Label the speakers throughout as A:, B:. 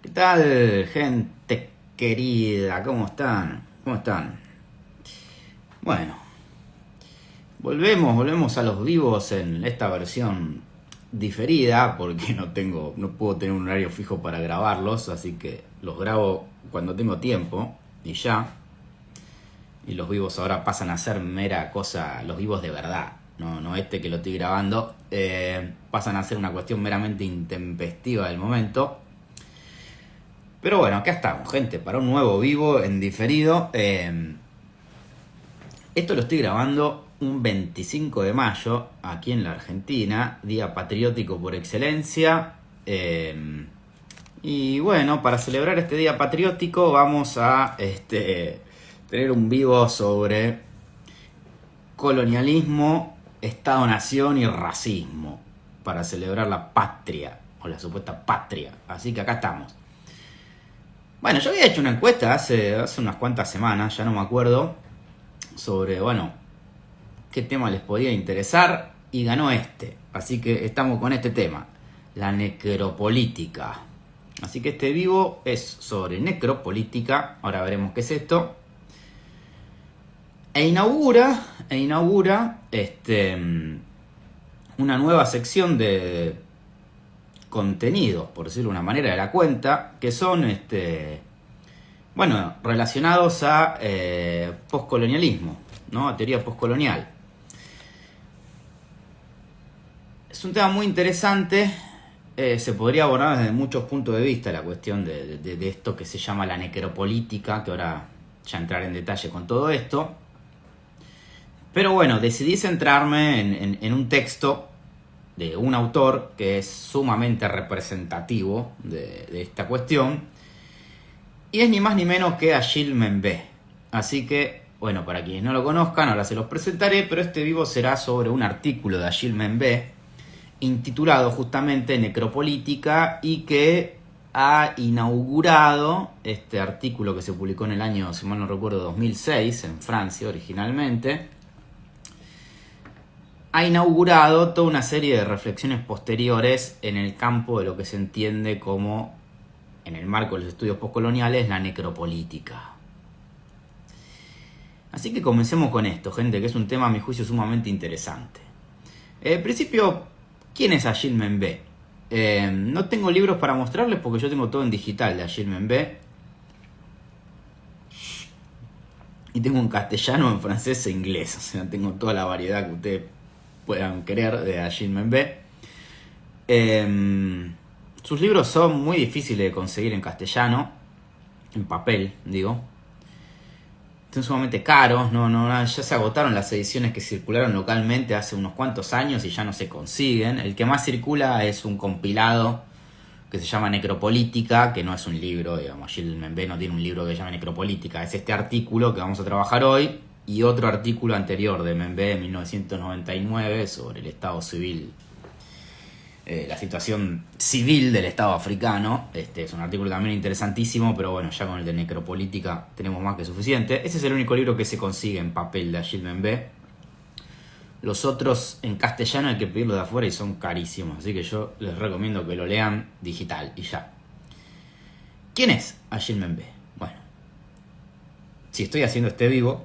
A: ¿Qué tal, gente querida? ¿Cómo están? ¿Cómo están? Bueno, volvemos a los vivos en esta versión diferida, porque no puedo tener un horario fijo para grabarlos, así que los grabo cuando tengo tiempo y ya. Y los vivos ahora pasan a ser mera cosa, los vivos de verdad, no este que lo estoy grabando, pasan a ser una cuestión meramente intempestiva del momento. Pero bueno, acá estamos, gente, para un nuevo vivo en diferido. Esto lo estoy grabando un 25 de mayo, aquí en la Argentina, día patriótico por excelencia. Y bueno, para celebrar este día patriótico vamos a tener un vivo sobre colonialismo, Estado-nación y racismo, para celebrar la patria, o la supuesta patria. Así que acá estamos. Bueno, yo había hecho una encuesta hace unas cuantas semanas, ya no me acuerdo, sobre, bueno, qué tema les podía interesar, y ganó este. Así que estamos con este tema, la necropolítica. Así que este vivo es sobre necropolítica, ahora veremos qué es esto. E inaugura una nueva sección de contenidos, por decirlo de una manera, de la cuenta, que son relacionados a poscolonialismo, ¿no? A teoría poscolonial. Es un tema muy interesante, se podría abordar desde muchos puntos de vista la cuestión de esto que se llama la necropolítica, que ahora ya entraré en detalle con todo esto. Pero bueno, decidí centrarme en un texto de un autor que es sumamente representativo de esta cuestión, y es ni más ni menos que Achille Mbembe. Así que, bueno, para quienes no lo conozcan, ahora se los presentaré, pero este vivo será sobre un artículo de Achille Mbembe intitulado justamente Necropolítica, y que ha inaugurado este artículo, que se publicó en el año, si mal no recuerdo, 2006, en Francia originalmente. Ha inaugurado toda una serie de reflexiones posteriores en el campo de lo que se entiende como, en el marco de los estudios postcoloniales, la necropolítica. Así que comencemos con esto, gente, que es un tema a mi juicio sumamente interesante. En principio, ¿quién es Achille Mbembe? No tengo libros para mostrarles porque yo tengo todo en digital de Achille Mbembe. Y tengo en castellano, en francés e inglés. O sea, tengo toda la variedad que ustedes puedan querer de Achille Mbembe. Sus libros son muy difíciles de conseguir en castellano, en papel, digo. Son sumamente caros, ya se agotaron las ediciones que circularon localmente hace unos cuantos años y ya no se consiguen. El que más circula es un compilado que se llama Necropolítica, que no es un libro, digamos. Achille Mbembe no tiene un libro que se llama Necropolítica, es este artículo que vamos a trabajar hoy, y otro artículo anterior de Mbembe de 1999 sobre el estado civil, la situación civil del estado africano. Es un artículo también interesantísimo, pero bueno, ya con el de Necropolítica tenemos más que suficiente. Ese es el único libro que se consigue en papel de Achille Mbembe. Los otros en castellano hay que pedirlos de afuera y son carísimos, así que yo les recomiendo que lo lean digital y ya. ¿Quién es Achille Mbembe? Bueno, si estoy haciendo este vivo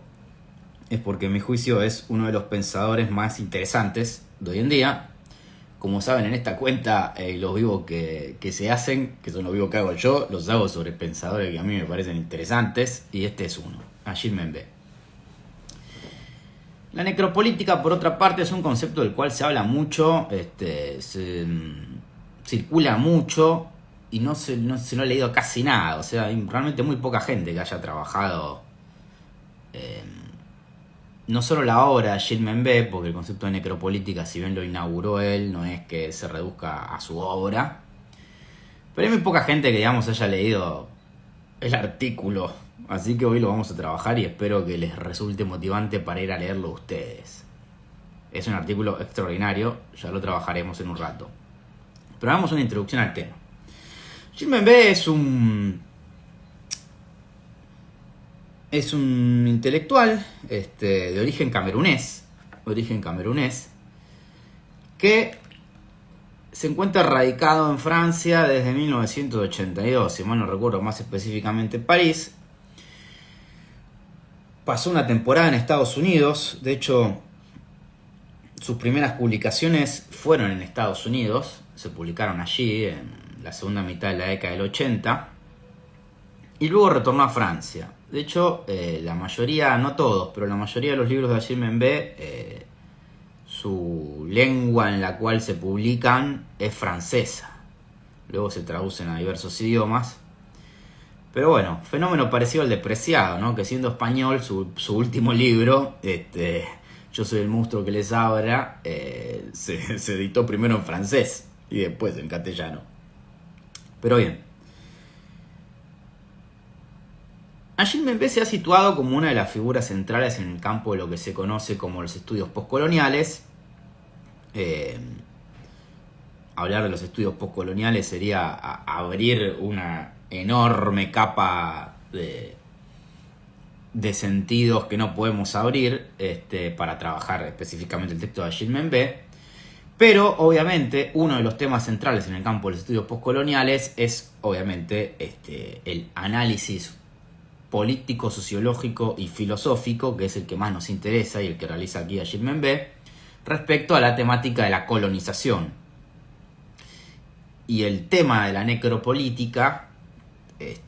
A: es porque a mi juicio es uno de los pensadores más interesantes de hoy en día. Como saben, en esta cuenta los vivos que se hacen, que son los vivos que hago yo, los hago sobre pensadores que a mí me parecen interesantes, y este es uno, Achille Mbembe. La necropolítica, por otra parte, es un concepto del cual se habla mucho, circula mucho, y no se lo he leído casi nada. O sea, hay realmente muy poca gente que haya trabajado no solo la obra de Achille Mbembe, porque el concepto de necropolítica, si bien lo inauguró él, no es que se reduzca a su obra, pero hay muy poca gente que, digamos, haya leído el artículo. Así que hoy lo vamos a trabajar y espero que les resulte motivante para ir a leerlo ustedes. Es un artículo extraordinario, ya lo trabajaremos en un rato. Pero hagamos una introducción al tema. Achille Mbembe es un intelectual de origen camerunés, que se encuentra radicado en Francia desde 1982, si mal no recuerdo, más específicamente en París. Pasó una temporada en Estados Unidos, de hecho sus primeras publicaciones fueron en Estados Unidos, se publicaron allí en la segunda mitad de la década del 80, y luego retornó a Francia. De hecho, la mayoría, no todos, pero la mayoría de los libros de Achille Mbembe, su lengua en la cual se publican es francesa. Luego se traducen a diversos idiomas. Pero bueno, fenómeno parecido al de Preciado, ¿no? Que siendo español, su último libro, Yo soy el monstruo que les habla, se editó primero en francés y después en castellano. Pero bien. Achille Mbembe se ha situado como una de las figuras centrales en el campo de lo que se conoce como los estudios postcoloniales. Hablar de los estudios postcoloniales sería abrir una enorme capa de sentidos que no podemos abrir para trabajar específicamente el texto de Achille Mbembe. Pero obviamente uno de los temas centrales en el campo de los estudios postcoloniales es obviamente el análisis político, sociológico y filosófico, que es el que más nos interesa y el que realiza aquí Achille Mbembe, respecto a la temática de la colonización. Y el tema de la necropolítica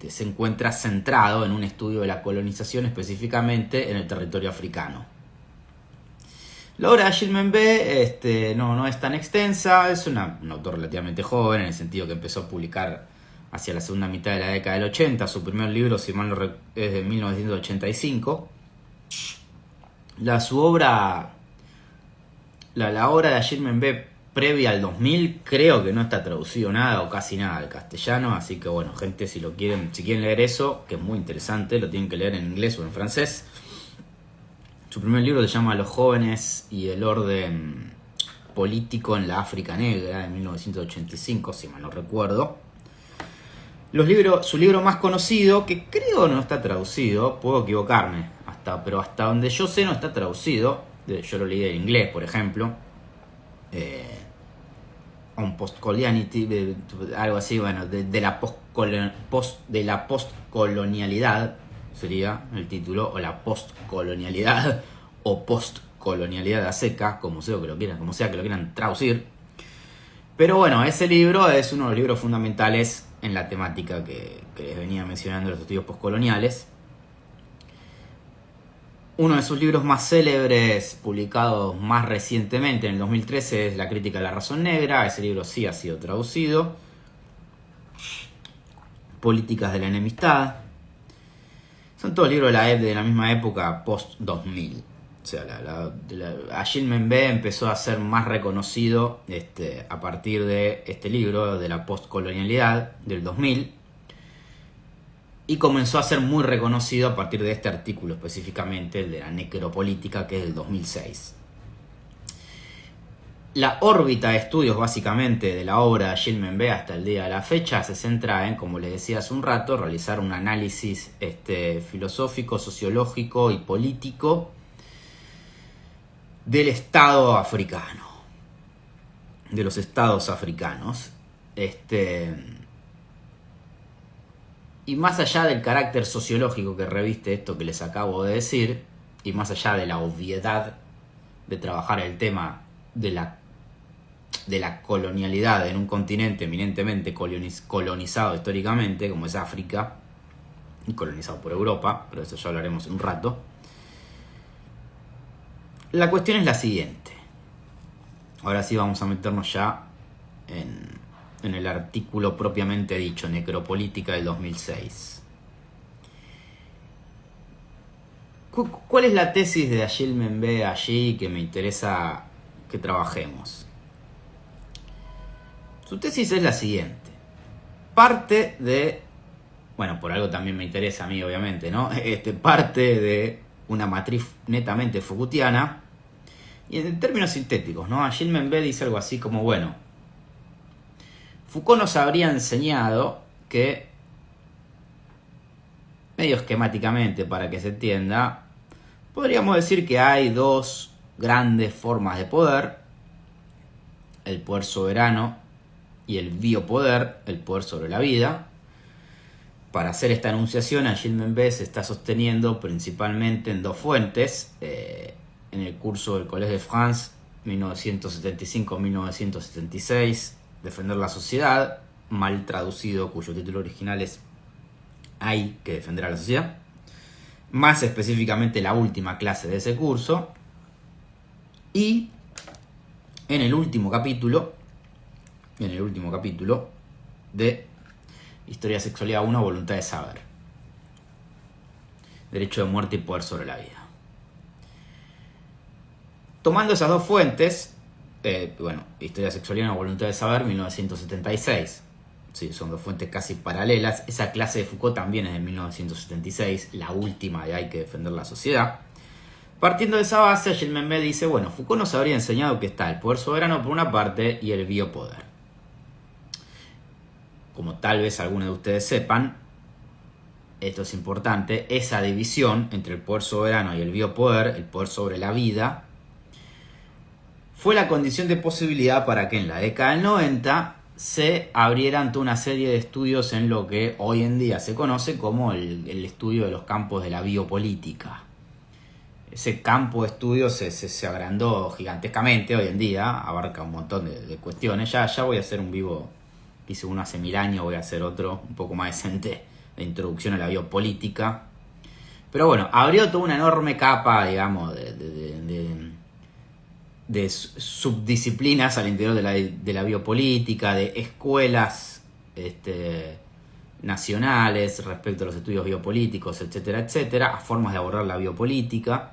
A: se encuentra centrado en un estudio de la colonización, específicamente en el territorio africano. La obra de Achille Mbembe no es tan extensa, es un autor relativamente joven, en el sentido que empezó a publicar hacia la segunda mitad de la década del 80. Su primer libro, si mal no recuerdo, es de 1985. La obra de Achille Mbembe previa al 2000 creo que no está traducido nada o casi nada al castellano, así que bueno, gente, si quieren leer eso, que es muy interesante, lo tienen que leer en inglés o en francés. Su primer libro se llama Los jóvenes y el orden político en la África Negra, de 1985, si mal no recuerdo. Su libro más conocido, que creo no está traducido, puedo equivocarme, pero hasta donde yo sé no está traducido, yo lo leí en inglés, por ejemplo, On Postcoloniality, algo así, bueno, de la postcolonialidad sería el título, o la postcolonialidad, o postcolonialidad a seca, como sea que lo quieran traducir. Pero bueno, ese libro es uno de los libros fundamentales en la temática que les venía mencionando, los estudios postcoloniales. Uno de sus libros más célebres, publicados más recientemente, en el 2013, es La crítica de la razón negra. Ese libro sí ha sido traducido. Políticas de la enemistad. Son todos libros de la misma época, post-2000. O sea, Achille Mbembe empezó a ser más reconocido a partir de este libro, de la postcolonialidad, del 2000. Y comenzó a ser muy reconocido a partir de este artículo, específicamente el de la necropolítica, que es del 2006. La órbita de estudios, básicamente, de la obra de Achille Mbembe hasta el día de la fecha se centra en, como les decía hace un rato, realizar un análisis filosófico, sociológico y político del Estado africano, de los estados africanos. Y más allá del carácter sociológico que reviste esto que les acabo de decir, y más allá de la obviedad de trabajar el tema de la colonialidad en un continente eminentemente colonizado históricamente, como es África, y colonizado por Europa, pero de eso ya hablaremos en un rato, la cuestión es la siguiente. Ahora sí vamos a meternos ya en el artículo propiamente dicho, Necropolítica del 2006. ¿Cuál es la tesis de Achille Mbembe allí que me interesa que trabajemos? Su tesis es la siguiente. Parte de, bueno, por algo también me interesa a mí, obviamente, ¿no? Parte de una matriz netamente Foucaultiana, y en términos sintéticos, ¿no? Achille Mbembe dice algo así como, bueno, Foucault nos habría enseñado que, medio esquemáticamente para que se entienda, podríamos decir que hay dos grandes formas de poder: el poder soberano y el biopoder, el poder sobre la vida. Para hacer esta enunciación, Achille Mbembe se está sosteniendo principalmente en dos fuentes. En el curso del Collège de France, 1975-1976, Defender la sociedad, mal traducido, cuyo título original es Hay que defender a la sociedad. Más específicamente la última clase de ese curso. Y en el último capítulo de Historia, Sexualidad 1, Voluntad de Saber. Derecho de muerte y poder sobre la vida. Tomando esas dos fuentes, Historia, Sexualidad 1, Voluntad de Saber, 1976. Sí, son dos fuentes casi paralelas. Esa clase de Foucault también es de 1976, la última de Hay que defender la sociedad. Partiendo de esa base, Achille Mbembe dice, bueno, Foucault nos habría enseñado que está el poder soberano por una parte y el biopoder. Como tal vez algunos de ustedes sepan, esto es importante, esa división entre el poder soberano y el biopoder, el poder sobre la vida, fue la condición de posibilidad para que en la década del 90 se abrieran toda una serie de estudios en lo que hoy en día se conoce como el estudio de los campos de la biopolítica. Ese campo de estudio se agrandó gigantescamente hoy en día, abarca un montón de cuestiones. Ya voy a hacer un vivo, hice uno hace 1000 años, voy a hacer otro un poco más decente de introducción a la biopolítica. Pero bueno, abrió toda una enorme capa, digamos, de subdisciplinas al interior de la biopolítica, de escuelas nacionales respecto a los estudios biopolíticos, etcétera, etcétera, a formas de abordar la biopolítica.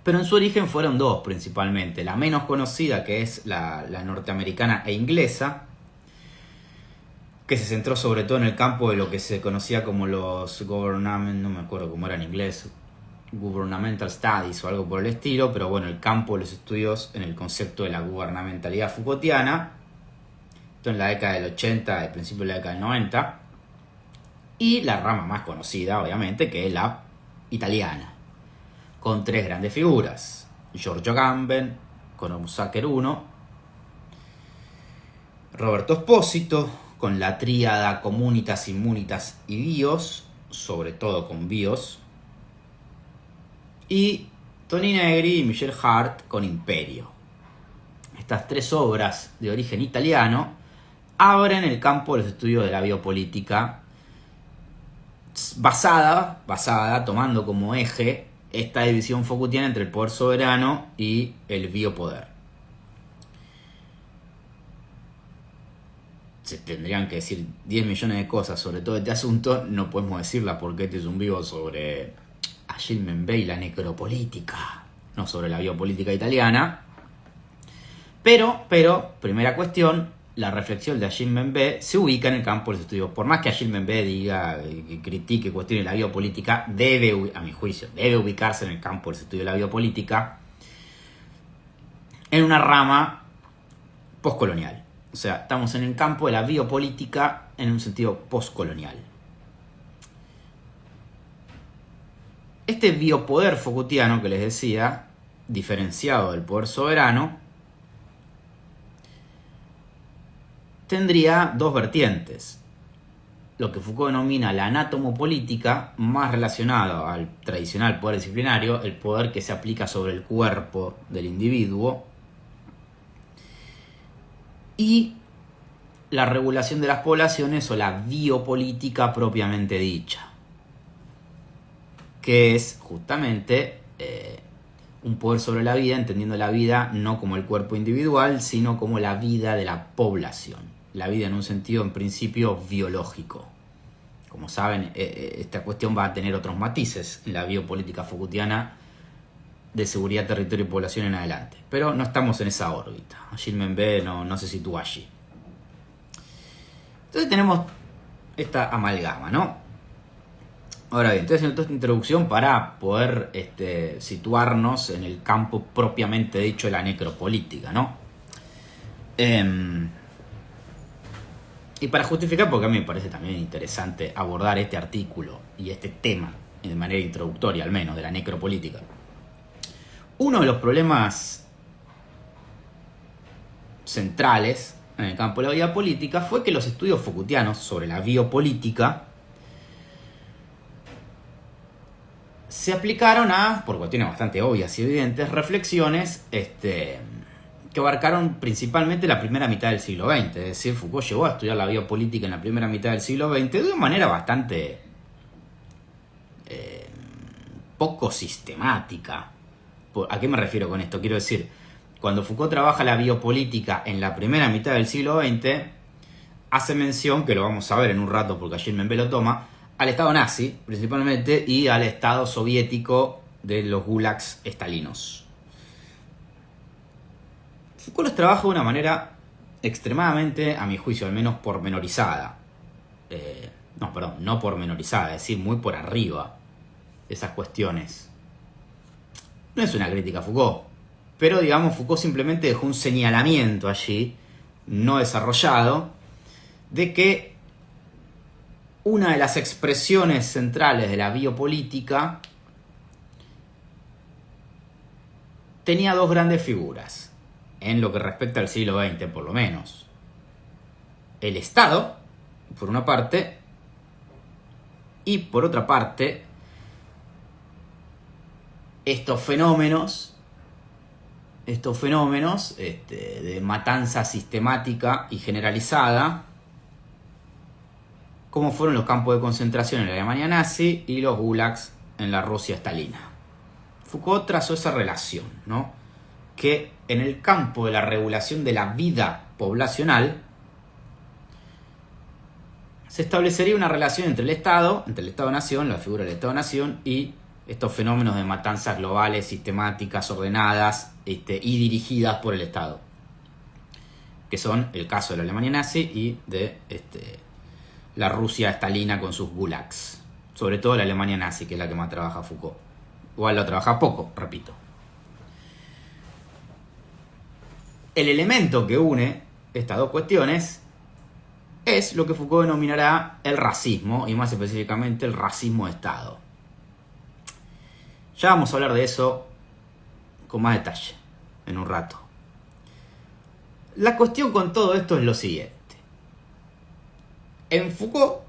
A: Pero en su origen fueron dos principalmente. La menos conocida, que es la norteamericana e inglesa, que se centró sobre todo en el campo de lo que se conocía como los no me acuerdo cómo era en inglés, governmental studies o algo por el estilo, pero bueno, el campo de los estudios en el concepto de la gubernamentalidad Foucaultiana, esto en la década del 80, el principio de la década del 90, y la rama más conocida, obviamente, que es la italiana, con tres grandes figuras: Giorgio Agamben, con Sacher I, Roberto Espósito, con la tríada Comunitas, Immunitas y Bios, sobre todo con Bios, y Toni Negri y Michel Hart con Imperio. Estas tres obras de origen italiano abren el campo de los estudios de la biopolítica basada, tomando como eje esta división Foucaultiana entre el poder soberano y el biopoder. Se tendrían que decir 10 millones de cosas sobre todo este asunto, no podemos decirla porque este es un vivo sobre Achille Mbembe y la necropolítica, no sobre la biopolítica italiana. Pero, primera cuestión, la reflexión de Achille Mbembe se ubica en el campo de los estudios. Por más que Achille Mbembe diga, que critique, cuestione la biopolítica, a mi juicio, debe ubicarse en el campo de los estudios de la biopolítica en una rama postcolonial. O sea, estamos en el campo de la biopolítica en un sentido postcolonial. Este biopoder Foucaultiano que les decía, diferenciado del poder soberano, tendría dos vertientes. Lo que Foucault denomina la anatomopolítica, más relacionado al tradicional poder disciplinario, el poder que se aplica sobre el cuerpo del individuo, y la regulación de las poblaciones o la biopolítica propiamente dicha, que es justamente un poder sobre la vida, entendiendo la vida no como el cuerpo individual, sino como la vida de la población. La vida en un sentido, en principio, biológico. Como saben, esta cuestión va a tener otros matices en la biopolítica Foucaultiana de seguridad, territorio y población en adelante. Pero no estamos en esa órbita. Achille Mbembe no se sitúa allí. Entonces tenemos esta amalgama, ¿no? Ahora bien, estoy haciendo toda esta introducción para poder situarnos en el campo propiamente dicho de la necropolítica, ¿no? Y para justificar, porque a mí me parece también interesante abordar este artículo y este tema de manera introductoria, al menos, de la necropolítica. Uno de los problemas centrales en el campo de la vida política fue que los estudios Foucaultianos sobre la biopolítica se aplicaron a, por cuestiones bastante obvias y evidentes, reflexiones que abarcaron principalmente la primera mitad del siglo XX. Es decir, Foucault llegó a estudiar la biopolítica en la primera mitad del siglo XX de una manera bastante poco sistemática. ¿A qué me refiero con esto? Quiero decir, cuando Foucault trabaja la biopolítica en la primera mitad del siglo XX, hace mención, que lo vamos a ver en un rato porque Gilles Membe lo toma, al Estado nazi, principalmente, y al Estado soviético de los gulags estalinos. Foucault los trabaja de una manera extremadamente, a mi juicio, al menos pormenorizada. No pormenorizada, es decir, muy por arriba esas cuestiones. No es una crítica a Foucault, pero digamos, Foucault simplemente dejó un señalamiento allí, no desarrollado, de que una de las expresiones centrales de la biopolítica tenía dos grandes figuras, en lo que respecta al siglo XX por lo menos. El Estado, por una parte, y por otra parte, estos fenómenos de matanza sistemática y generalizada, como fueron los campos de concentración en la Alemania nazi y los gulags en la Rusia stalina. Foucault trazó esa relación, ¿no? Que en el campo de la regulación de la vida poblacional se establecería una relación entre el Estado-Nación, la figura del Estado-Nación, y estos fenómenos de matanzas globales, sistemáticas, ordenadas y dirigidas por el Estado, que son el caso de la Alemania nazi y de la Rusia stalina con sus gulags. Sobre todo la Alemania nazi, que es la que más trabaja Foucault. Igual lo trabaja poco, repito. El elemento que une estas dos cuestiones es lo que Foucault denominará el racismo, y más específicamente el racismo de Estado. Ya vamos a hablar de eso con más detalle en un rato. La cuestión con todo esto es lo siguiente. En Foucault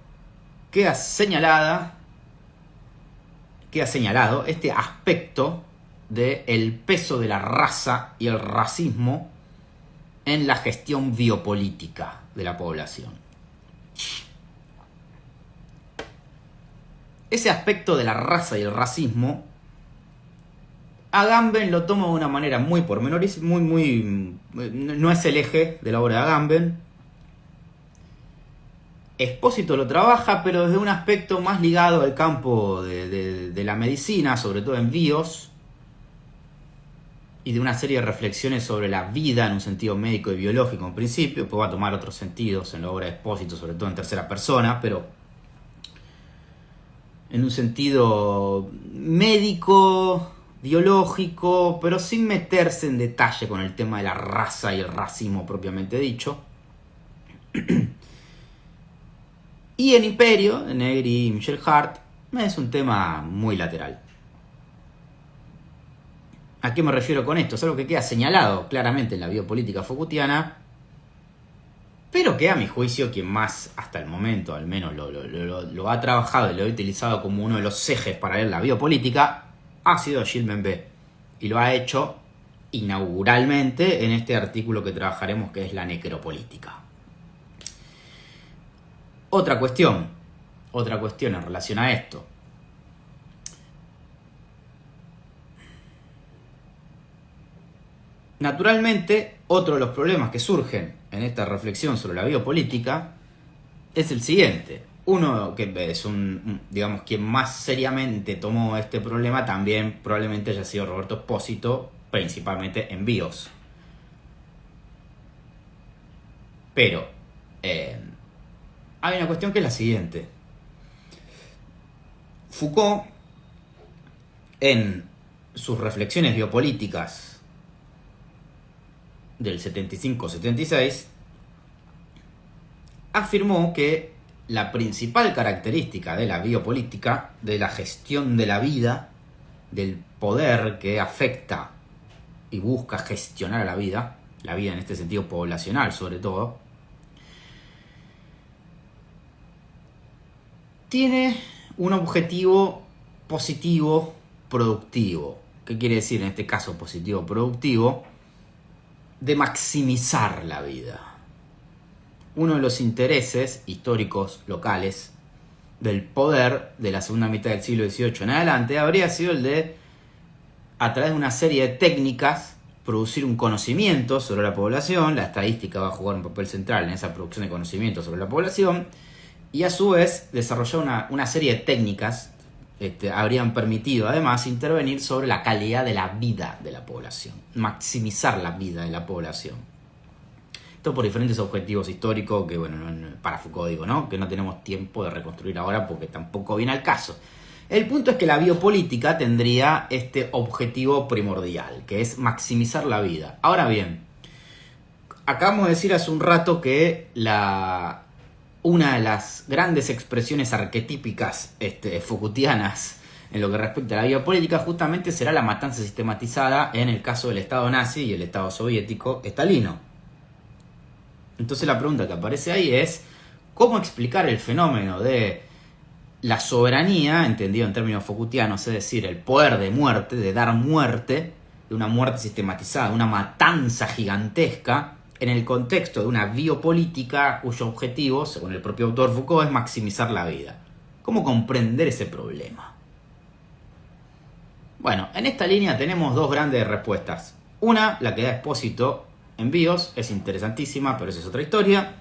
A: queda señalado este aspecto del peso de la raza y el racismo en la gestión biopolítica de la población. Ese aspecto de la raza y el racismo, Agamben lo toma de una manera muy pormenorizada, no es el eje de la obra de Agamben. Expósito lo trabaja, pero desde un aspecto más ligado al campo de la medicina, sobre todo en bios, y de una serie de reflexiones sobre la vida en un sentido médico y biológico en principio. Después va a tomar otros sentidos en la obra de Expósito, sobre todo en tercera persona, pero en un sentido médico, biológico, pero sin meterse en detalle con el tema de la raza y el racismo propiamente dicho. Y en Imperio, de Negri y Michel Hart, es un tema muy lateral. ¿A qué me refiero con esto? Es algo que queda señalado claramente en la biopolítica Foucaultiana, pero que a mi juicio quien más, hasta el momento al menos, lo ha trabajado y lo ha utilizado como uno de los ejes para leer la biopolítica, ha sido Gilles Membe. Y lo ha hecho inauguralmente en este artículo que trabajaremos, que es la necropolítica. Otra cuestión en relación a esto. Naturalmente, otro de los problemas que surgen en esta reflexión sobre la biopolítica es el siguiente. Uno que es digamos, quien más seriamente tomó este problema también probablemente haya sido Roberto Expósito, principalmente en bios. Pero hay una cuestión que es la siguiente. Foucault, en sus reflexiones biopolíticas del 75-76, afirmó que la principal característica de la biopolítica, de la gestión de la vida, del poder que afecta y busca gestionar a la vida, la vida en este sentido poblacional sobre todo, tiene un objetivo positivo productivo. ¿Qué quiere decir en este caso positivo productivo? De maximizar la vida. Uno de los intereses históricos locales del poder de la segunda mitad del siglo XVIII en adelante habría sido el de, a través de una serie de técnicas, producir un conocimiento sobre la población. La estadística va a jugar un papel central en esa producción de conocimiento sobre la población, y a su vez desarrollar una serie de técnicas habrían permitido además intervenir sobre la calidad de la vida de la población, maximizar la vida de la población. Esto por diferentes objetivos históricos que, bueno, para Foucault digo, ¿no? Que no tenemos tiempo de reconstruir ahora porque tampoco viene al caso. El punto es que la biopolítica tendría este objetivo primordial, que es maximizar la vida. Ahora bien, acabamos de decir hace un rato que una de las grandes expresiones arquetípicas Foucaultianas en lo que respecta a la biopolítica justamente será la matanza sistematizada en el caso del Estado nazi y el Estado soviético estalino. Entonces la pregunta que aparece ahí es ¿cómo explicar el fenómeno de la soberanía, entendido en términos Foucaultianos, es decir, el poder de muerte, de dar muerte, de una muerte sistematizada, de una matanza gigantesca, en el contexto de una biopolítica cuyo objetivo, según el propio autor Foucault, es maximizar la vida? ¿Cómo comprender ese problema? Bueno, en esta línea tenemos dos grandes respuestas. Una, la que da Expósito en Bios, es interesantísima, pero esa es otra historia.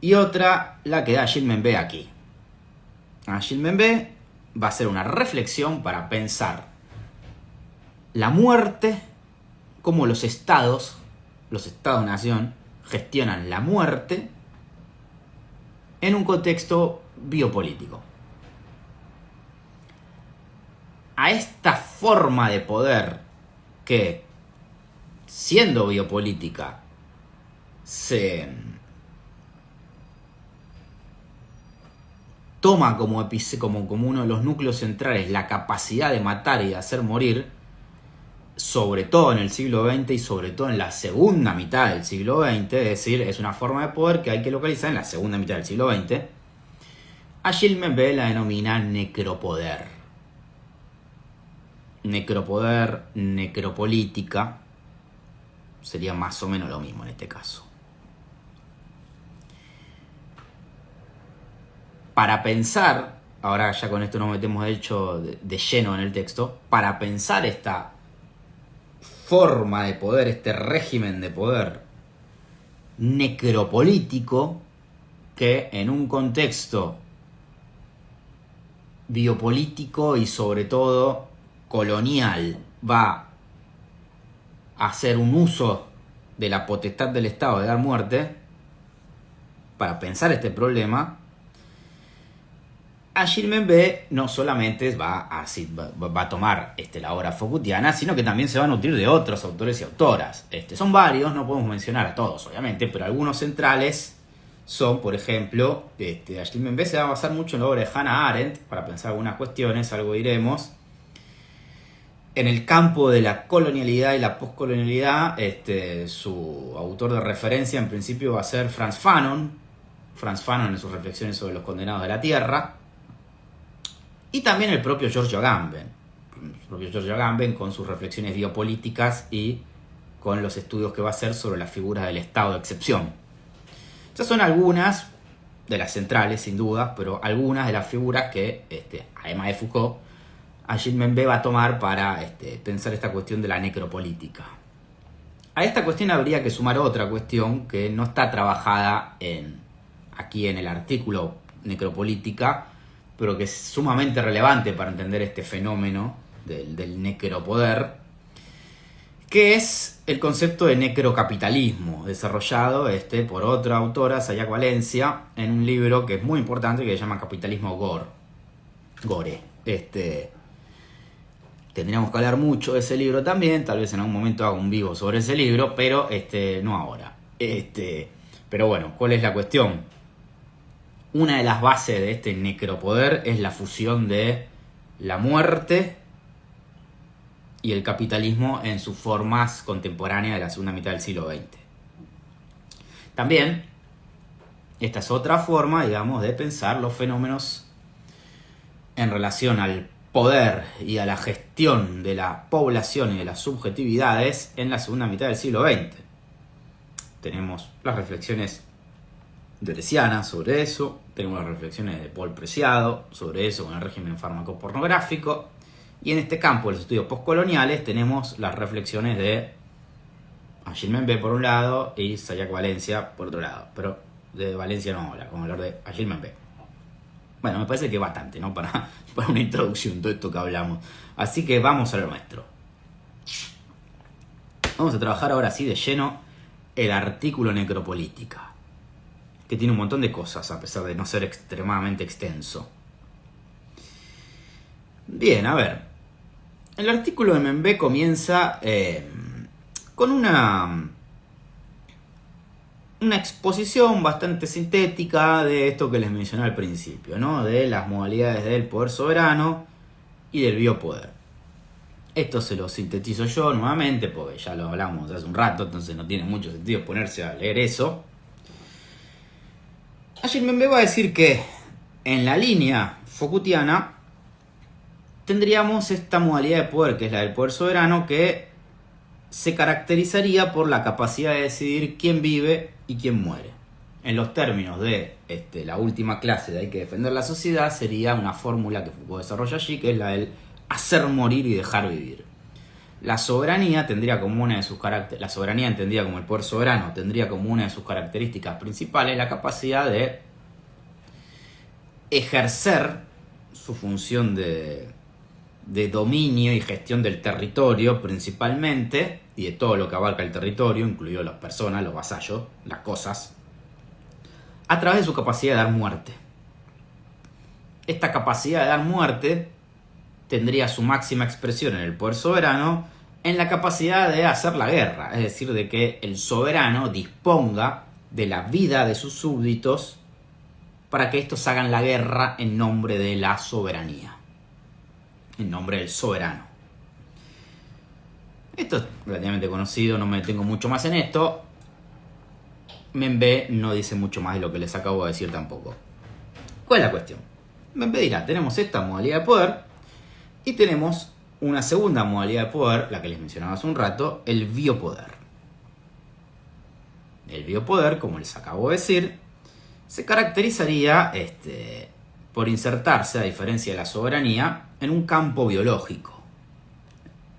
A: Y otra, la que da Gilles Membé aquí. Gilles Membé va a hacer una reflexión para pensar la muerte, cómo los Estados-nación, gestionan la muerte en un contexto biopolítico. A esta forma de poder que, siendo biopolítica, se toma como uno de los núcleos centrales la capacidad de matar y de hacer morir, sobre todo en el siglo XX y sobre todo en la segunda mitad del siglo XX, es decir, es una forma de poder que hay que localizar en la segunda mitad del siglo XX, a Gilles Membé la denomina necropoder. Necropoder, necropolítica, sería más o menos lo mismo en este caso. Para pensar, ahora ya con esto nos metemos de hecho de lleno en el texto, para pensar esta forma de poder, este régimen de poder necropolítico, que en un contexto biopolítico y sobre todo colonial va a hacer un uso de la potestad del Estado de dar muerte, para pensar este problema, a Gilles Membé no solamente va a tomar la obra Foucaultiana, sino que también se va a nutrir de otros autores y autoras. Son varios, no podemos mencionar a todos, obviamente, pero algunos centrales son, por ejemplo, a Gilles Membé se va a basar mucho en la obra de Hannah Arendt para pensar algunas cuestiones, algo diremos. En el campo de la colonialidad y la poscolonialidad, su autor de referencia en principio va a ser Frantz Fanon en sus reflexiones sobre los condenados de la tierra. Y también el propio Giorgio Agamben con sus reflexiones biopolíticas y con los estudios que va a hacer sobre las figuras del estado de excepción. Estas son algunas de las centrales, sin duda, pero algunas de las figuras que, además de Foucault, a Gilles Membé va a tomar para pensar esta cuestión de la necropolítica. A esta cuestión habría que sumar otra cuestión que no está trabajada aquí en el artículo necropolítica, pero que es sumamente relevante para entender este fenómeno del necropoder, que es el concepto de necrocapitalismo, desarrollado por otra autora, Sayak Valencia, en un libro que es muy importante, que se llama Capitalismo Gore. Tendríamos que hablar mucho de ese libro también, tal vez en algún momento haga un vivo sobre ese libro, pero no ahora. Pero bueno, ¿cuál es la cuestión? Una de las bases de este necropoder es la fusión de la muerte y el capitalismo en sus formas contemporáneas de la segunda mitad del siglo XX. También, esta es otra forma, digamos, de pensar los fenómenos en relación al poder y a la gestión de la población y de las subjetividades en la segunda mitad del siglo XX. Tenemos las reflexiones deleuzianas sobre eso, tenemos las reflexiones de Paul Preciado sobre eso con el régimen fármaco-pornográfico, y en este campo de los estudios postcoloniales tenemos las reflexiones de Achille Mbembe por un lado y Sayak Valencia por otro lado, pero de Valencia no habla, vamos a hablar de Achille Mbembe. Bueno, me parece que es bastante, ¿no? Para una introducción, todo esto que hablamos. Así que vamos a lo nuestro. Vamos a trabajar ahora sí de lleno el artículo Necropolítica, que tiene un montón de cosas, a pesar de no ser extremadamente extenso. Bien, a ver. El artículo de Mbembe comienza con una exposición bastante sintética de esto que les mencioné al principio, ¿no? De las modalidades del poder soberano y del biopoder. Esto se lo sintetizo yo nuevamente, porque ya lo hablamos hace un rato, entonces no tiene mucho sentido ponerse a leer eso. Achille Mbembe va a decir que en la línea Foucaultiana tendríamos esta modalidad de poder, que es la del poder soberano, que se caracterizaría por la capacidad de decidir quién vive y quién muere. En los términos de la última clase de Hay que defender la sociedad, sería una fórmula que Foucault desarrolla allí, que es la del hacer morir y dejar vivir. La soberanía tendría como una de sus características, la soberanía entendida como el poder soberano, tendría como una de sus características principales la capacidad de ejercer su función de dominio y gestión del territorio principalmente, y de todo lo que abarca el territorio, incluido las personas, los vasallos, las cosas, a través de su capacidad de dar muerte. Esta capacidad de dar muerte tendría su máxima expresión en el poder soberano, en la capacidad de hacer la guerra, es decir, de que el soberano disponga de la vida de sus súbditos para que estos hagan la guerra en nombre de la soberanía, en nombre del soberano. Esto es relativamente conocido, no me detengo mucho más en esto. Mbembe no dice mucho más de lo que les acabo de decir tampoco. ¿Cuál es la cuestión? Mbembe dirá, tenemos esta modalidad de poder y tenemos una segunda modalidad de poder, la que les mencionaba hace un rato, el biopoder. El biopoder, como les acabo de decir, se caracterizaría por insertarse, a diferencia de la soberanía, en un campo biológico.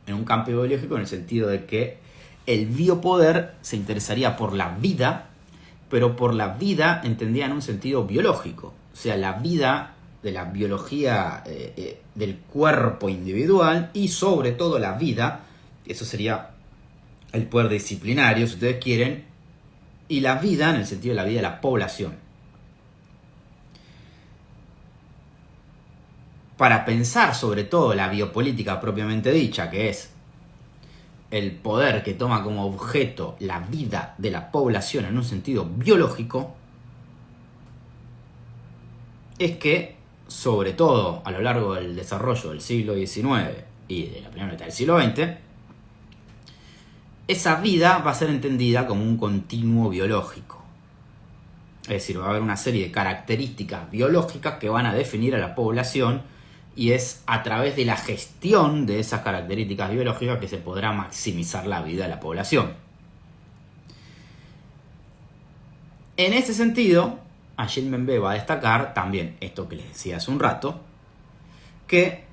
A: En un campo biológico en el sentido de que el biopoder se interesaría por la vida, pero por la vida entendida en un sentido biológico. O sea, la vida de la biología del cuerpo individual y sobre todo la vida, eso sería el poder disciplinario, si ustedes quieren, y la vida en el sentido de la vida de la población. Para pensar sobre todo la biopolítica propiamente dicha, que es el poder que toma como objeto la vida de la población en un sentido biológico, es que, sobre todo a lo largo del desarrollo del siglo XIX y de la primera mitad del siglo XX, esa vida va a ser entendida como un continuo biológico. Es decir, va a haber una serie de características biológicas que van a definir a la población, y es a través de la gestión de esas características biológicas que se podrá maximizar la vida de la población. En ese sentido, Achille Mbembe va a destacar también esto que les decía hace un rato, que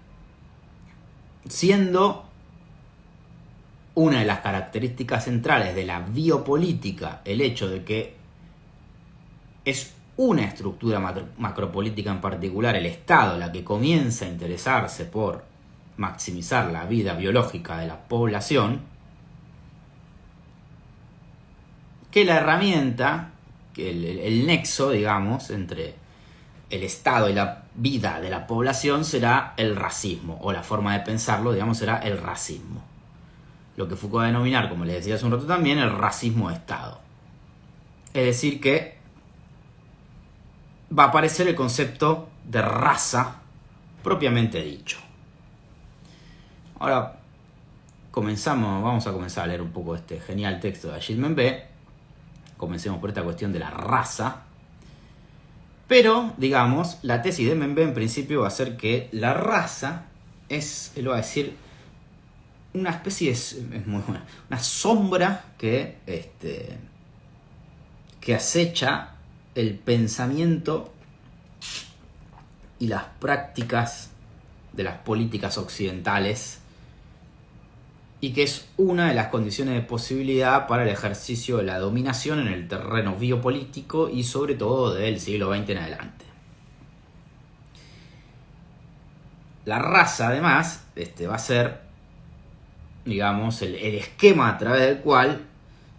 A: siendo una de las características centrales de la biopolítica el hecho de que es una estructura macropolítica en particular, el Estado, la que comienza a interesarse por maximizar la vida biológica de la población, que la herramienta, que el nexo, digamos, entre el Estado y la vida de la población será el racismo, o la forma de pensarlo, digamos, será el racismo. Lo que Foucault va a denominar, como les decía hace un rato también, el racismo de Estado. Es decir que va a aparecer el concepto de raza propiamente dicho. Ahora vamos a comenzar a leer un poco este genial texto de Achille Mbembe, Comencemos por esta cuestión de la raza. Pero, digamos, la tesis de Membe en principio va a ser que la raza es, él va a decir, una especie de, es muy buena, una sombra que acecha el pensamiento y las prácticas de las políticas occidentales y que es una de las condiciones de posibilidad para el ejercicio de la dominación en el terreno biopolítico y sobre todo del siglo XX en adelante. La raza, además, va a ser, digamos, el esquema a través del cual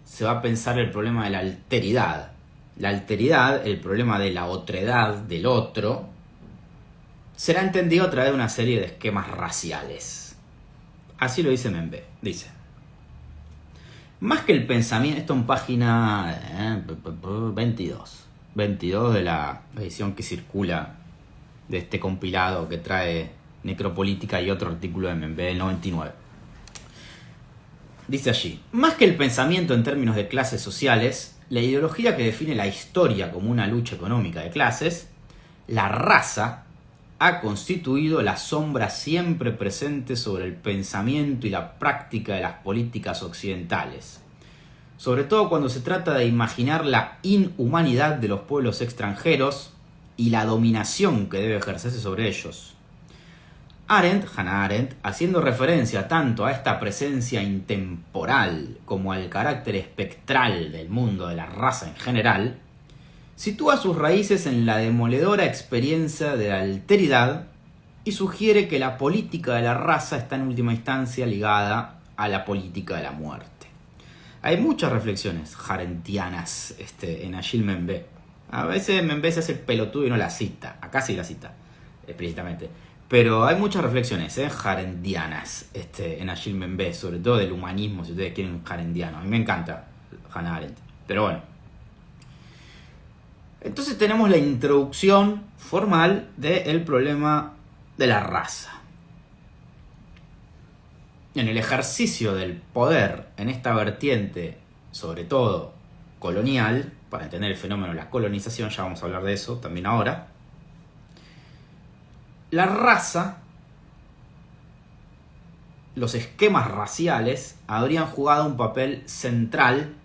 A: se va a pensar el problema de la alteridad. La alteridad, el problema de la otredad, del otro, será entendido a través de una serie de esquemas raciales. Así lo dice Membe. Dice: más que el pensamiento, esto en página 22 de la edición que circula de este compilado que trae Necropolítica y otro artículo de Membe del 99. Dice allí: más que el pensamiento en términos de clases sociales, la ideología que define la historia como una lucha económica de clases, la raza ha constituido la sombra siempre presente sobre el pensamiento y la práctica de las políticas occidentales, sobre todo cuando se trata de imaginar la inhumanidad de los pueblos extranjeros y la dominación que debe ejercerse sobre ellos. Hannah Arendt, haciendo referencia tanto a esta presencia intemporal como al carácter espectral del mundo de la raza en general, sitúa sus raíces en la demoledora experiencia de la alteridad y sugiere que la política de la raza está en última instancia ligada a la política de la muerte. Hay muchas reflexiones jarentianas en Achille Membe. A veces Membe se hace el pelotudo y no la cita. Acá sí la cita, explícitamente. Pero hay muchas reflexiones jarentianas en Achille Membe, sobre todo del humanismo, si ustedes quieren un jarendiano. A mí me encanta Hannah Arendt. Pero bueno. Entonces tenemos la introducción formal del problema de la raza. En el ejercicio del poder en esta vertiente, sobre todo colonial, para entender el fenómeno de la colonización, ya vamos a hablar de eso también ahora, la raza, los esquemas raciales, habrían jugado un papel central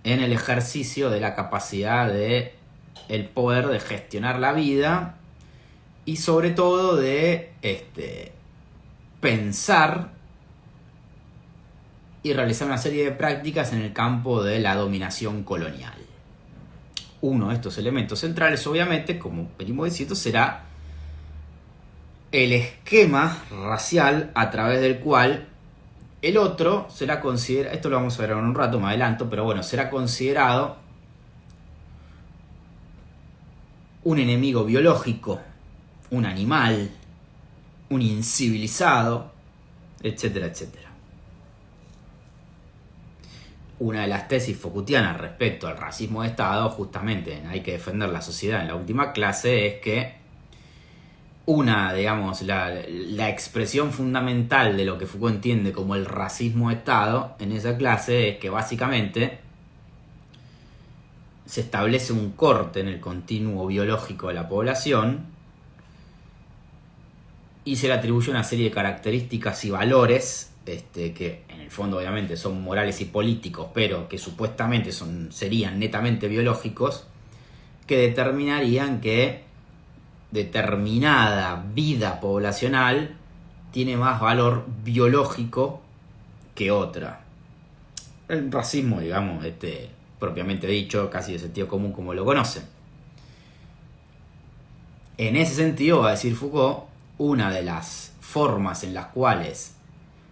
A: en el ejercicio de la capacidad de el poder de gestionar la vida y sobre todo de pensar y realizar una serie de prácticas en el campo de la dominación colonial. Uno de estos elementos centrales, obviamente, como venimos diciendo, será el esquema racial a través del cual el otro será considerado, esto lo vamos a ver en un rato, me adelanto, pero bueno, será considerado un enemigo biológico, un animal, un incivilizado, etcétera, etcétera. Una de las tesis Foucaultianas respecto al racismo de Estado, justamente en Hay que defender la sociedad en la última clase, es que la expresión fundamental de lo que Foucault entiende como el racismo de Estado en esa clase es que básicamente se establece un corte en el continuo biológico de la población y se le atribuye una serie de características y valores que en el fondo obviamente son morales y políticos, pero que supuestamente serían netamente biológicos, que determinarían que determinada vida poblacional tiene más valor biológico que otra. El racismo, digamos, propiamente dicho, casi de sentido común como lo conocen. En ese sentido, va a decir Foucault, una de las formas en las cuales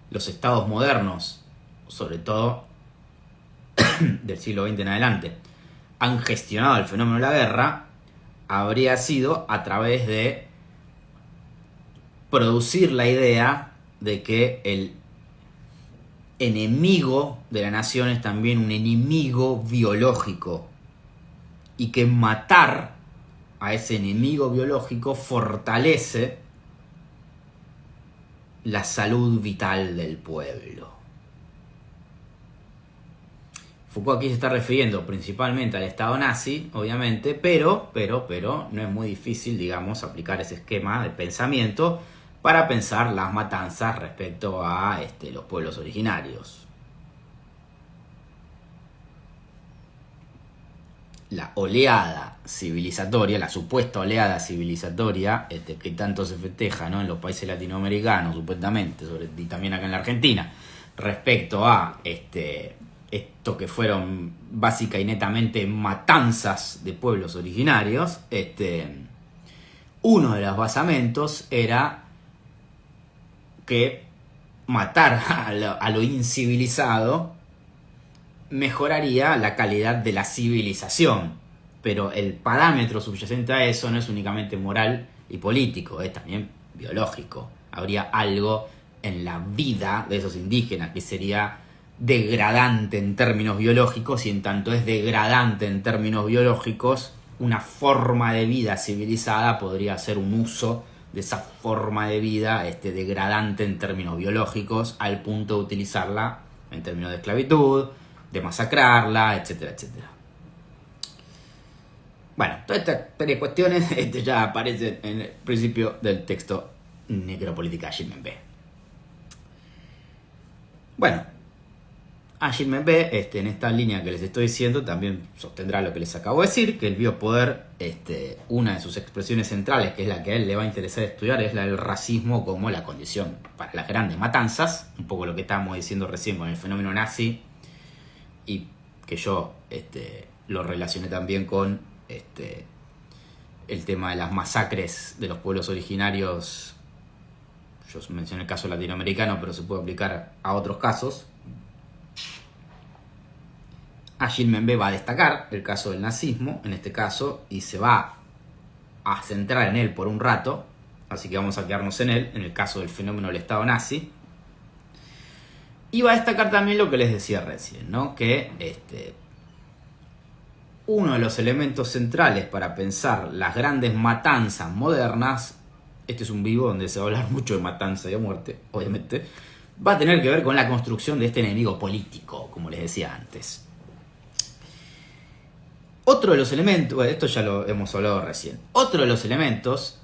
A: los estados modernos, sobre todo del siglo XX en adelante, han gestionado el fenómeno de la guerra, habría sido a través de producir la idea de que el enemigo de la nación es también un enemigo biológico y que matar a ese enemigo biológico fortalece la salud vital del pueblo. Foucault aquí se está refiriendo principalmente al Estado nazi, obviamente, pero no es muy difícil, digamos, aplicar ese esquema de pensamiento para pensar las matanzas respecto a los pueblos originarios. La oleada civilizatoria, la supuesta oleada civilizatoria que tanto se festeja, ¿no?, en los países latinoamericanos, supuestamente, y también acá en la Argentina, respecto a esto que fueron básica y netamente matanzas de pueblos originarios, uno de los basamentos era que matar a lo incivilizado mejoraría la calidad de la civilización, pero el parámetro subyacente a eso no es únicamente moral y político, es también biológico. Habría algo en la vida de esos indígenas que sería degradante en términos biológicos, y en tanto es degradante en términos biológicos, una forma de vida civilizada podría ser un uso de esa forma de vida degradante en términos biológicos, al punto de utilizarla en términos de esclavitud, de masacrarla, etcétera, etcétera. Bueno, todas estas varias cuestiones ya aparecen en el principio del texto Necropolítica de Agil Mbembe. Bueno, Agil Mbembe, en esta línea que les estoy diciendo, también sostendrá lo que les acabo de decir, que el biopoder, una de sus expresiones centrales, que es la que a él le va a interesar estudiar, es la del racismo como la condición para las grandes matanzas, un poco lo que estábamos diciendo recién con el fenómeno nazi, y que yo lo relacioné también con el tema de las masacres de los pueblos originarios. Yo mencioné el caso latinoamericano, pero se puede aplicar a otros casos. Agil Mbembe va a destacar el caso del nazismo, en este caso, y se va a centrar en él por un rato, así que vamos a quedarnos en él, en el caso del fenómeno del Estado nazi. Y va a destacar también lo que les decía recién, ¿no?, que uno de los elementos centrales para pensar las grandes matanzas modernas, este es un vivo donde se va a hablar mucho de matanza y de muerte, obviamente, va a tener que ver con la construcción de este enemigo político, como les decía antes. Otro de los elementos, bueno, esto ya lo hemos hablado recién, otro de los elementos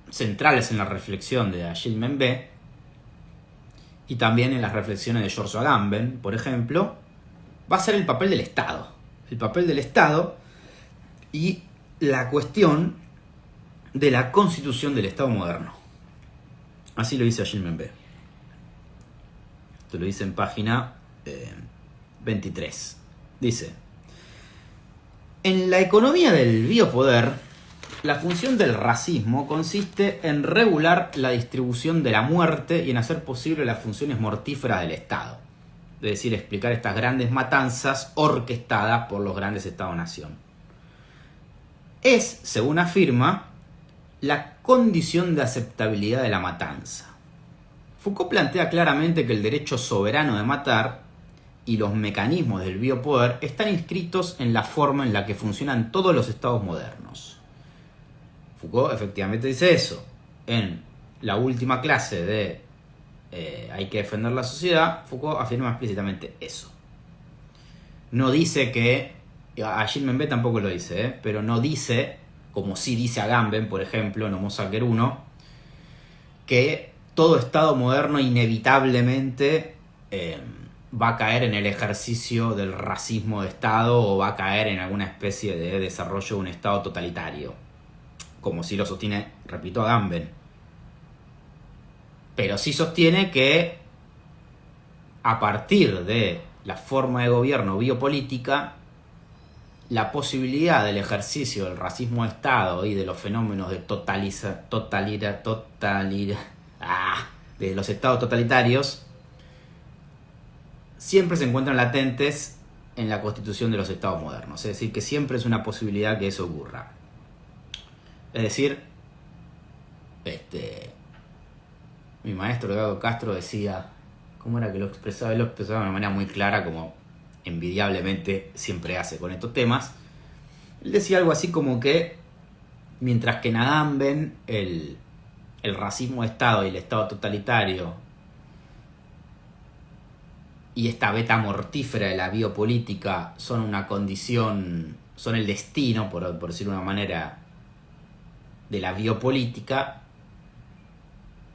A: centrales en la reflexión de Agil Mbembe, y también en las reflexiones de George Agamben, por ejemplo, va a ser el papel del Estado. El papel del Estado y la cuestión de la constitución del Estado moderno. Así lo dice Agil Mbembe. Esto lo dice en página 23. Dice: en la economía del biopoder, la función del racismo consiste en regular la distribución de la muerte y en hacer posible las funciones mortíferas del Estado. Es decir, explicar estas grandes matanzas orquestadas por los grandes Estados-nación. Es, según afirma, la condición de aceptabilidad de la matanza. Foucault plantea claramente que el derecho soberano de matar y los mecanismos del biopoder están inscritos en la forma en la que funcionan todos los estados modernos. Foucault efectivamente dice eso. En la última clase de Hay que defender la sociedad, Foucault afirma explícitamente eso. No dice que, Agil Mbembe tampoco lo dice, pero no dice, como sí dice Agamben, por ejemplo, en Homo Sacer 1, que todo estado moderno inevitablemente va a caer en el ejercicio del racismo de Estado o va a caer en alguna especie de desarrollo de un Estado totalitario, como sí lo sostiene, repito, Agamben. Pero sí sostiene que a partir de la forma de gobierno biopolítica, la posibilidad del ejercicio del racismo de Estado y de los fenómenos de de los estados totalitarios siempre se encuentran latentes en la constitución de los estados modernos. Es decir, que siempre es una posibilidad que eso ocurra. Es decir, mi maestro Eduardo Castro decía, ¿cómo era que lo expresaba? Él lo expresaba de una manera muy clara, como envidiablemente siempre hace con estos temas. Él decía algo así como que, mientras que en Agamben el racismo de Estado y el Estado totalitario y esta beta mortífera de la biopolítica son una condición, son el destino, por decirlo de una manera, de la biopolítica,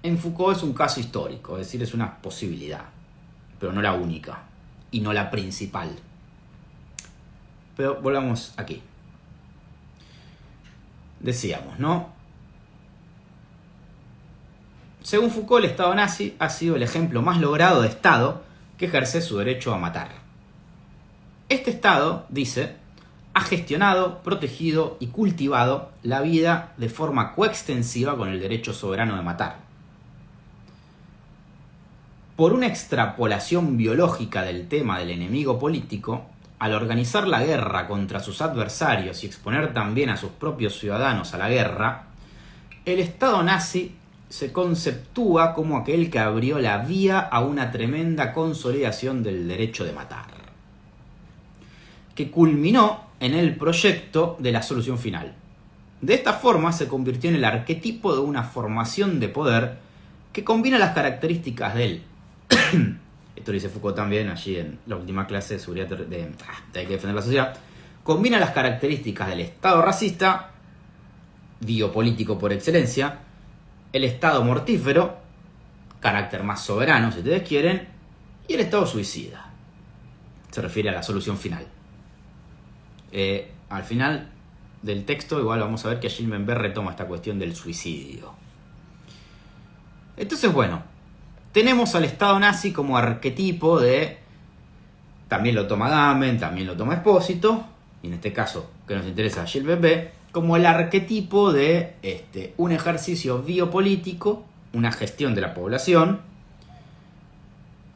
A: en Foucault es un caso histórico, es decir, es una posibilidad, pero no la única y no la principal. Pero volvamos aquí. Decíamos, ¿no? Según Foucault, el Estado nazi ha sido el ejemplo más logrado de Estado que ejerce su derecho a matar. Este Estado, dice, ha gestionado, protegido y cultivado la vida de forma coextensiva con el derecho soberano de matar. Por una extrapolación biológica del tema del enemigo político, al organizar la guerra contra sus adversarios y exponer también a sus propios ciudadanos a la guerra, el Estado nazi se conceptúa como aquel que abrió la vía a una tremenda consolidación del derecho de matar, que culminó en el proyecto de la solución final. De esta forma se convirtió en el arquetipo de una formación de poder que combina las características del esto lo dice Foucault también allí en la última clase de seguridad hay que defender la sociedad, combina las características del Estado racista, biopolítico por excelencia, el Estado mortífero, carácter más soberano si ustedes quieren, y el Estado suicida. Se refiere a la solución final. Al final del texto igual vamos a ver que Gilles Membe retoma esta cuestión del suicidio. Entonces, bueno, tenemos al Estado nazi como arquetipo de... También lo toma Gamen, también lo toma Espósito, y en este caso, que nos interesa a Gilles Membe, como el arquetipo de un ejercicio biopolítico, una gestión de la población,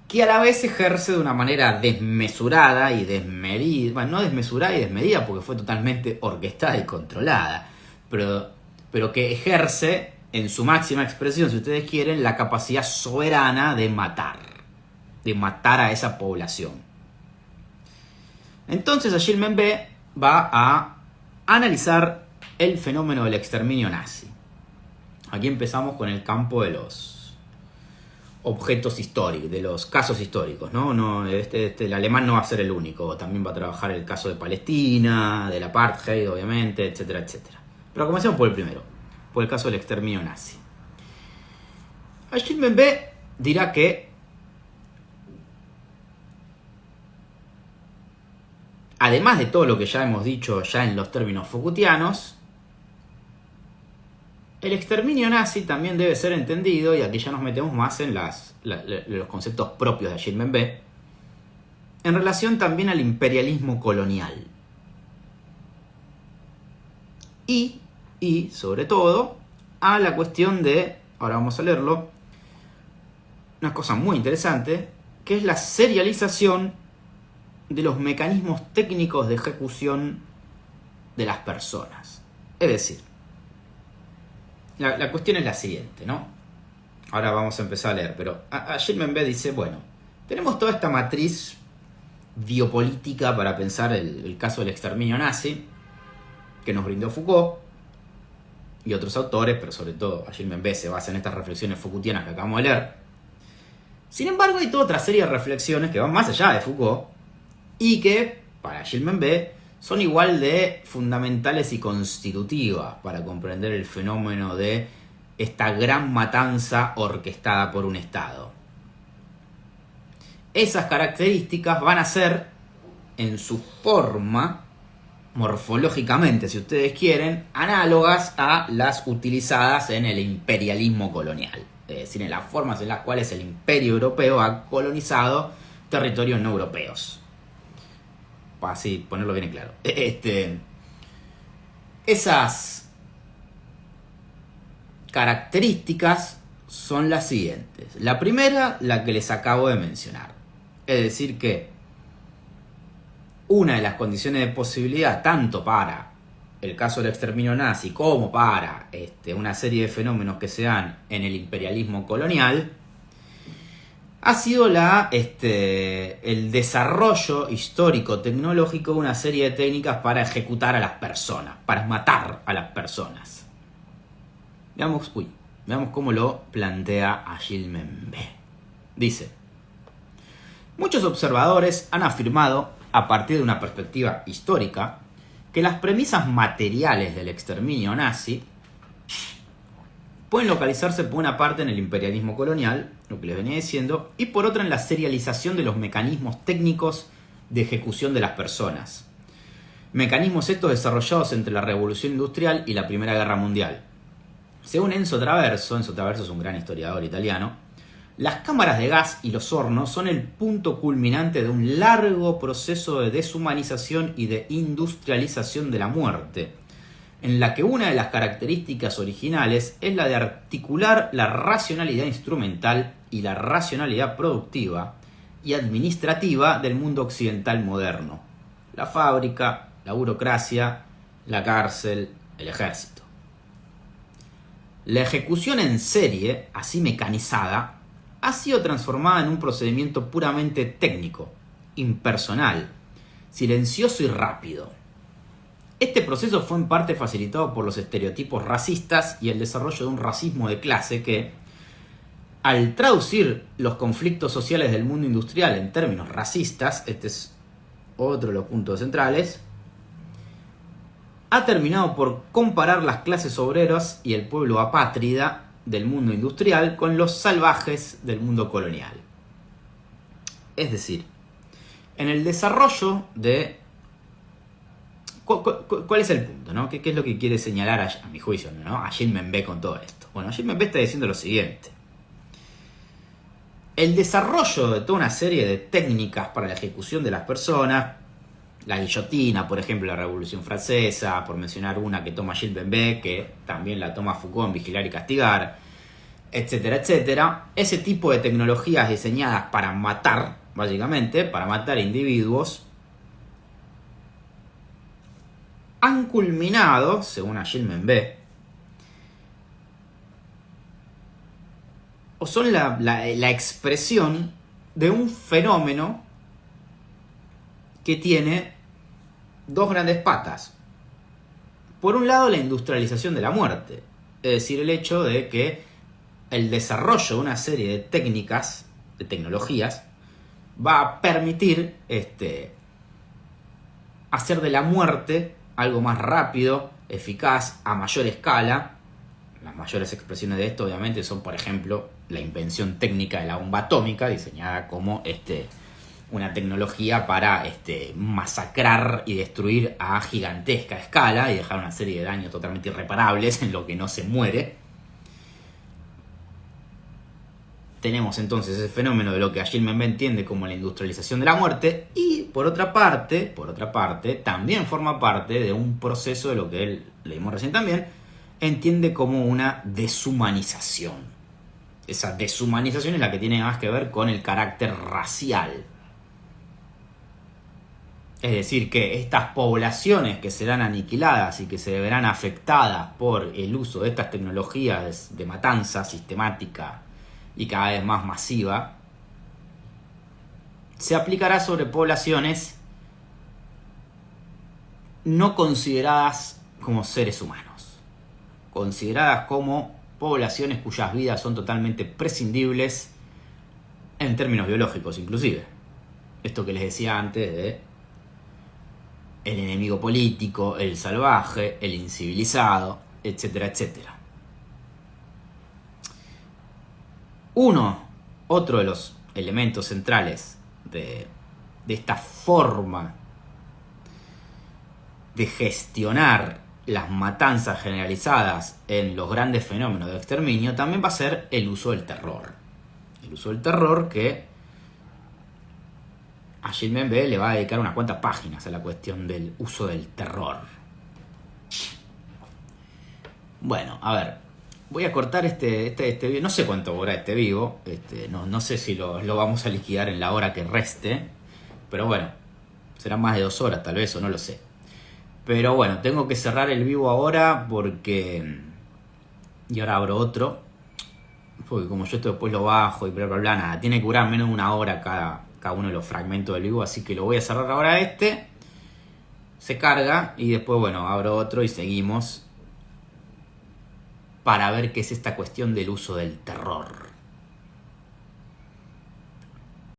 A: que a la vez ejerce de una manera desmesurada y desmedida, bueno, no desmesurada y desmedida porque fue totalmente orquestada y controlada, pero que ejerce en su máxima expresión, si ustedes quieren, la capacidad soberana de matar a esa población. Entonces Gilles Membe va a analizar el fenómeno del exterminio nazi. Aquí empezamos con el campo de los objetos históricos, de los casos históricos, ¿no? El alemán no va a ser el único, también va a trabajar el caso de Palestina, del apartheid, obviamente, etcétera, etcétera. Pero comencemos por el primero, por el caso del exterminio nazi. Gilles Membe dirá que además de todo lo que ya hemos dicho ya en los términos Foucaultianos, el exterminio nazi también debe ser entendido, y aquí ya nos metemos más en los conceptos propios de Gilles Membe, en relación también al imperialismo colonial. Y sobre todo, a la cuestión de, ahora vamos a leerlo, una cosa muy interesante, que es la serialización de los mecanismos técnicos de ejecución de las personas. Es decir, la cuestión es la siguiente, ¿no? Ahora vamos a empezar a leer, pero Gilles Membe dice, bueno, tenemos toda esta matriz biopolítica para pensar el caso del exterminio nazi, que nos brindó Foucault y otros autores, pero sobre todo Gilles Membe se basa en estas reflexiones Foucaultianas que acabamos de leer. Sin embargo, hay toda otra serie de reflexiones que van más allá de Foucault y que, para Gilles Membe, son igual de fundamentales y constitutivas para comprender el fenómeno de esta gran matanza orquestada por un Estado. Esas características van a ser, en su forma, morfológicamente, si ustedes quieren, análogas a las utilizadas en el imperialismo colonial. Es decir, en las formas en las cuales el imperio europeo ha colonizado territorios no europeos. Para así ponerlo bien en claro. Esas características son las siguientes. La primera, la que les acabo de mencionar. Es decir que una de las condiciones de posibilidad, tanto para el caso del exterminio nazi como para una serie de fenómenos que se dan en el imperialismo colonial, ha sido el desarrollo histórico-tecnológico de una serie de técnicas para ejecutar a las personas, para matar a las personas. Veamos cómo lo plantea Gilles Membe. Dice: Muchos observadores han afirmado, a partir de una perspectiva histórica, que las premisas materiales del exterminio nazi pueden localizarse por una parte en el imperialismo colonial, lo que les venía diciendo, y por otra en la serialización de los mecanismos técnicos de ejecución de las personas. Mecanismos estos desarrollados entre la Revolución Industrial y la Primera Guerra Mundial. Según Enzo Traverso es un gran historiador italiano, las cámaras de gas y los hornos son el punto culminante de un largo proceso de deshumanización y de industrialización de la muerte, en la que una de las características originales es la de articular la racionalidad instrumental y la racionalidad productiva y administrativa del mundo occidental moderno: la fábrica, la burocracia, la cárcel, el ejército. La ejecución en serie, así mecanizada, ha sido transformada en un procedimiento puramente técnico, impersonal, silencioso y rápido. Este proceso fue en parte facilitado por los estereotipos racistas y el desarrollo de un racismo de clase que, al traducir los conflictos sociales del mundo industrial en términos racistas, este es otro de los puntos centrales, ha terminado por comparar las clases obreras y el pueblo apátrida del mundo industrial con los salvajes del mundo colonial. Es decir, en el desarrollo de... ¿Cuál es el punto, no? ¿Qué es lo que quiere señalar a mi juicio, ¿no? A Gilles Membe con todo esto? Bueno, Gilles Membe está diciendo lo siguiente: el desarrollo de toda una serie de técnicas para la ejecución de las personas, la guillotina, por ejemplo, la Revolución Francesa, por mencionar una que toma Gilles Membe, que también la toma Foucault en Vigilar y Castigar, etcétera, etcétera. Ese tipo de tecnologías diseñadas para matar, básicamente, para matar individuos, han culminado, según Gilles Membe, o son la expresión de un fenómeno que tiene dos grandes patas. Por un lado, la industrialización de la muerte, es decir, el hecho de que el desarrollo de una serie de técnicas, de tecnologías, va a permitir hacer de la muerte algo más rápido, eficaz, a mayor escala. Las mayores expresiones de esto, obviamente, son, por ejemplo, la invención técnica de la bomba atómica, diseñada como una tecnología para masacrar y destruir a gigantesca escala y dejar una serie de daños totalmente irreparables en lo que no se muere. Tenemos entonces ese fenómeno de lo que Gilles Membe entiende como la industrialización de la muerte, y por otra parte, también forma parte de un proceso de lo que él, leímos recién también, entiende como una deshumanización. Esa deshumanización es la que tiene más que ver con el carácter racial. Es decir, que estas poblaciones que serán aniquiladas y que se verán afectadas por el uso de estas tecnologías de matanza sistemática y cada vez más masiva, se aplicará sobre poblaciones no consideradas como seres humanos, consideradas como poblaciones cuyas vidas son totalmente prescindibles en términos biológicos inclusive. Esto que les decía antes de el enemigo político, el salvaje, el incivilizado, etcétera, etcétera. Otro de los elementos centrales de esta forma de gestionar las matanzas generalizadas en los grandes fenómenos de exterminio también va a ser el uso del terror. El uso del terror que a Gilles Membe le va a dedicar unas cuantas páginas a la cuestión del uso del terror. Bueno, a ver, voy a cortar este vivo. No sé cuánto dura este vivo. No sé si lo vamos a liquidar en la hora que reste. Pero bueno, serán más de 2 horas tal vez, o no lo sé. Pero bueno, tengo que cerrar el vivo ahora porque... Y ahora abro otro. Porque como yo esto después lo bajo y bla bla bla, nada. Tiene que durar menos de 1 hora cada uno de los fragmentos del vivo. Así que lo voy a cerrar ahora se carga y después, bueno, abro otro y seguimos para ver qué es esta cuestión del uso del terror.